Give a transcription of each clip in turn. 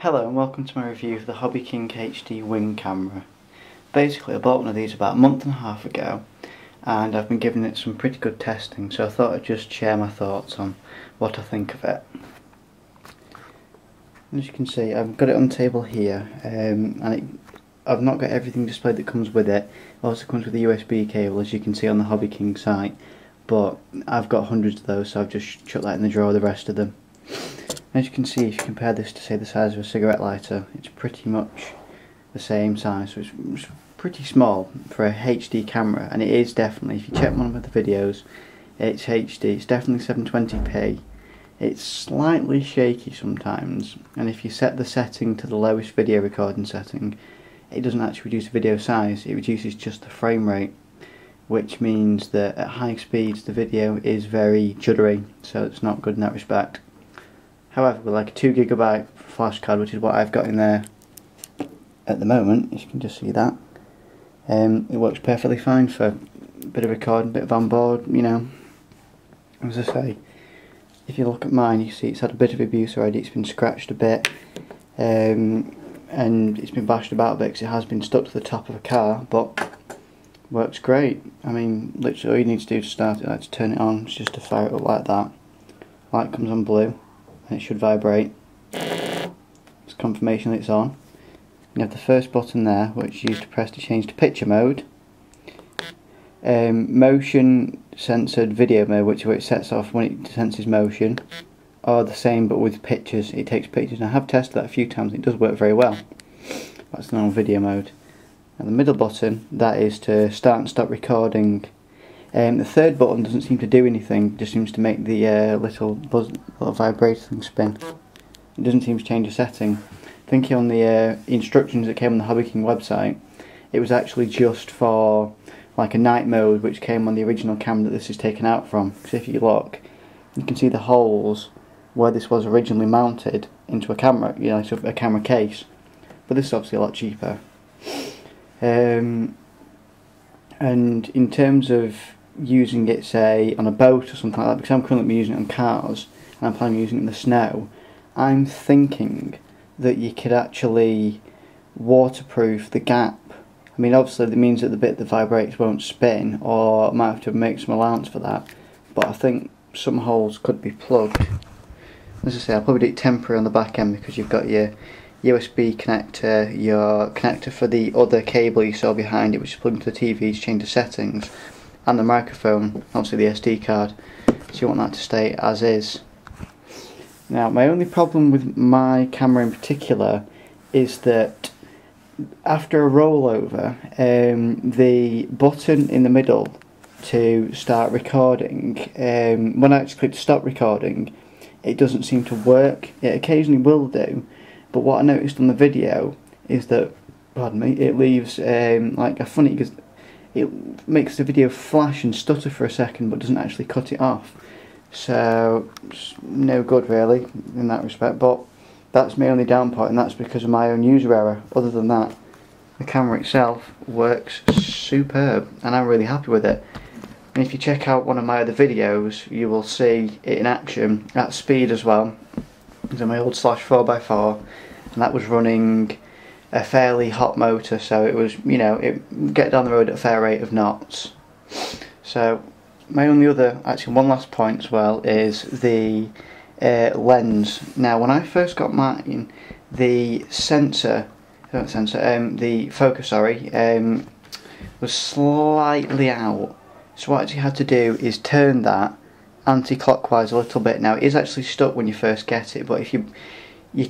Hello and welcome to my review of the Hobbyking HD Wing camera. Basically I bought one of these about a month and a half ago and I've been giving it some pretty good testing, so I thought I'd just share my thoughts on what I think of it. As you can see, I've got it on the table here I've not got everything displayed that comes with it. It also comes with a USB cable, as you can see on the Hobbyking site, but I've got hundreds of those, so I've just chucked that in the drawer, the rest of them. As you can see, if you compare this to say the size of a cigarette lighter, it's pretty much the same size, so it's pretty small for a HD camera, and it is definitely, if you check one of the videos, it's HD, it's definitely 720p. It's slightly shaky sometimes, and if you set the setting to the lowest video recording setting, it doesn't actually reduce the video size, it reduces just the frame rate, which means that at high speeds the video is very jittery, so it's not good in that respect. However, with like a 2GB flash card, which is what I've got in there at the moment, as you can just see that, it works perfectly fine for a bit of recording, a bit of onboard, you know. As I say, if you look at mine, you see it's had a bit of abuse already, it's been scratched a bit, and it's been bashed about a bit because it has been stuck to the top of a car, but works great. I mean, literally all you need to do to start it, like to turn it on, is just to fire it up like that. Light comes on blue, and it should vibrate. It's confirmation that it's on. You have the first button there, which you use to press to change to picture mode. Motion censored video mode, which is where it sets off when it senses motion, are the same but with pictures. It takes pictures, and I have tested that a few times and it does work very well. That's the normal video mode. And the middle button, that is to start and stop recording. The third button doesn't seem to do anything, just seems to make the little vibrating spin. It doesn't seem to change the setting. Thinking on the instructions that came on the Hobbyking website, it was actually just for like a night mode, which came on the original camera that this is taken out from. Because if you look, you can see the holes where this was originally mounted into a camera, you know, a camera case. But this is obviously a lot cheaper. And in terms of using it, say, on a boat or something like that, because I'm currently using it on cars and I'm planning on using it in the snow, I'm thinking that you could actually waterproof the gap. I mean, obviously that means that the bit that vibrates won't spin, or I might have to make some allowance for that, but I think some holes could be plugged. As I say, I'll probably do it temporary on the back end because you've got your USB connector, your connector for the other cable you saw behind it, which is plugged into the TV to change the settings, and the microphone, obviously the SD card, so you want that to stay as is. Now, my only problem with my camera in particular is that after a rollover, the button in the middle to start recording, when I actually click to stop recording, it doesn't seem to work. It occasionally will do, but what I noticed on the video is that, pardon me, it leaves like a funny, because it makes the video flash and stutter for a second but doesn't actually cut it off. So it's no good really in that respect, but that's my only down point, and that's because of my own user error. Other than that, the camera itself works superb and I'm really happy with it. And if you check out one of my other videos, you will see it in action at speed as well. It's on my old Slash 4x4, and that was running a fairly hot motor, so it was, you know, it get down the road at a fair rate of knots. So my only other, actually one last point as well, is the lens. Now when I first got mine, the the focus, was slightly out. So what I actually had to do is turn that anti-clockwise a little bit. Now it is actually stuck when you first get it, but if you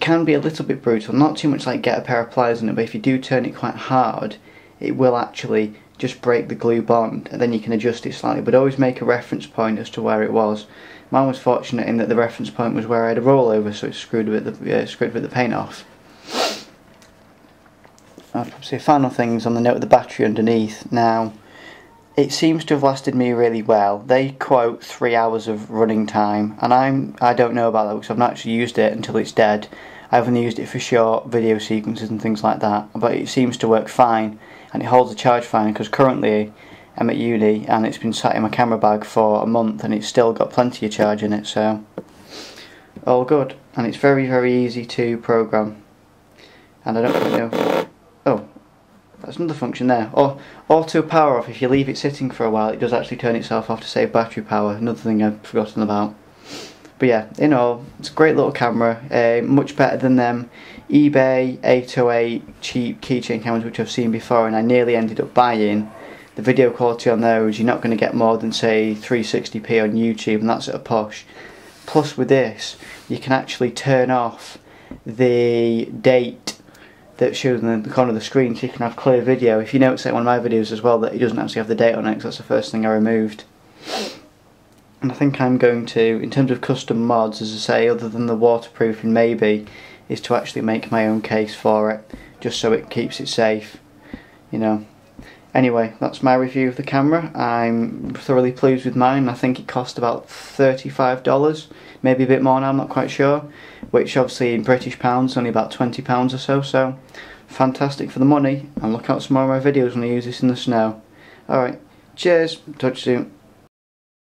can be a little bit brutal, not too much like get a pair of pliers in it, but if you do turn it quite hard, it will actually just break the glue bond, and then you can adjust it slightly, but always make a reference point as to where it was. Mine was fortunate in that the reference point was where I had a rollover, so it screwed a bit the paint off. I'll probably say final things on the note of the battery underneath. Now, it seems to have lasted me really well. They quote 3 hours of running time, and I don't know about that because I've not actually used it until it's dead. I've only used it for short video sequences and things like that, but it seems to work fine, and it holds the charge fine, because currently I'm at uni and it's been sat in my camera bag for a month and it's still got plenty of charge in it, so all good. And it's very, very easy to program. and I don't quite know. Oh, that's another function there. Or auto power off. If you leave it sitting for a while, it does actually turn itself off to save battery power. Another thing I've forgotten about. But yeah, in all, it's a great little camera, much better than them eBay 808 cheap keychain cameras which I've seen before, and I nearly ended up buying. The video quality on those, you're not going to get more than say 360p on YouTube, and that's at a push. Plus with this, you can actually turn off the date that shows in the corner of the screen, so you can have clear video. If you notice in one of my videos as well that it doesn't actually have the date on it, because that's the first thing I removed. And I think I'm going to, in terms of custom mods, as I say, other than the waterproofing maybe, is to actually make my own case for it, just so it keeps it safe, you know. Anyway, that's my review of the camera. I'm thoroughly pleased with mine. I think it cost about $35, maybe a bit more now, I'm not quite sure, which obviously in British pounds only about £20 or so, so fantastic for the money, and look out for some more of my videos when I use this in the snow. Alright, cheers, touch soon.